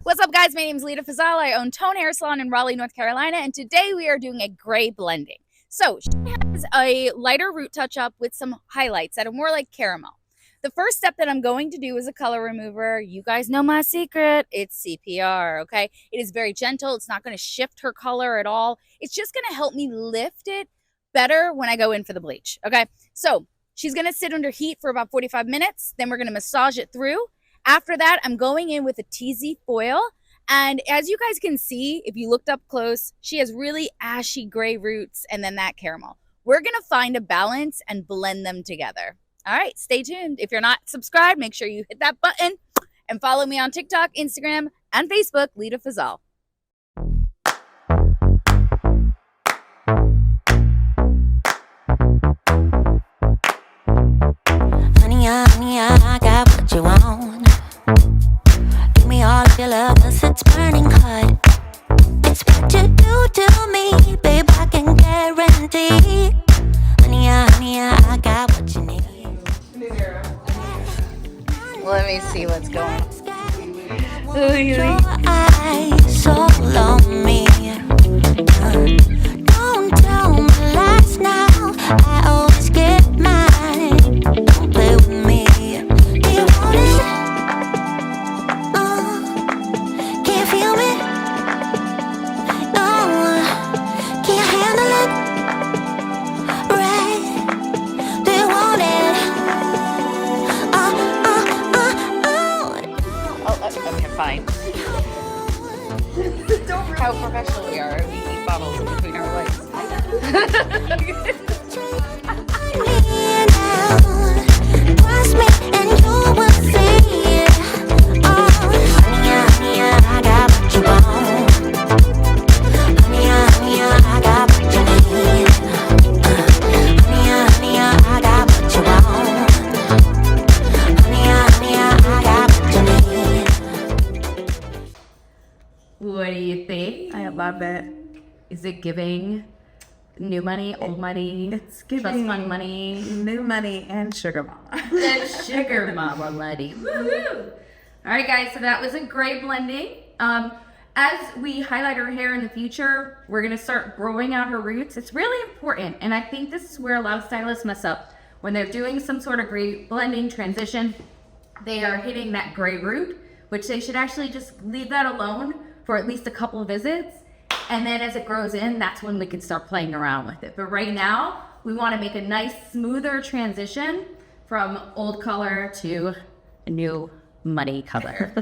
What's up, guys? My name is Leda Fazal. I own Tone Hair Salon in Raleigh, North Carolina, and today we are doing a gray blending. So she has a lighter root touch-up with some highlights that are more like caramel. The first step that I'm going to do is a color remover. You guys know my secret. It's CPR, okay? It is very gentle. It's not going to shift her color at all. It's just going to help me lift it better when I go in for the bleach, okay? So she's going to sit under heat for about 45 minutes. Then we're going to massage it through. After that, I'm going in with a 𝗧𝗢 foil. And as you guys can see, if you looked up close, she has really ashy gray roots and then that caramel. We're going to find a balance and blend them together. All right, stay tuned. If you're not subscribed, make sure you hit that button and follow me on TikTok, Instagram, and Facebook, Leda Fazal. Honey, I got what you want. Give me all of your love, 'cause it's burning hot. It's what you do to me, babe, I can guarantee. Honey, I got what you need. Let me see what's going on. Your eyes all on me. Don't tell me lies now. I always get mine. Don't play with me. Do you want it? Can you feel me? Can you handle it? Right? Do you want it? Okay, fine. How professional we are. We keep bottles in between our legs. Trust me and you will see. Honey, I got what you want. Honey, I got what you need. Honey, I got what you want. Honey, I got what you need. What do you think? I love it. Is it giving new money, old money? It's giving fun money. new money and sugar mama. That's sugar mama lady. Woohoo! All right, guys, so that was a gray blending. As we highlight her hair in the future, we're gonna start growing out her roots. It's really important, and I think this is where a lot of stylists mess up. When they're doing some sort of gray blending transition, they are hitting that gray root, which they should actually just leave that alone for at least a couple of visits. And then as it grows in, that's when we can start playing around with it. But right now, we want to make a nice, smoother transition from old color to a new muddy color.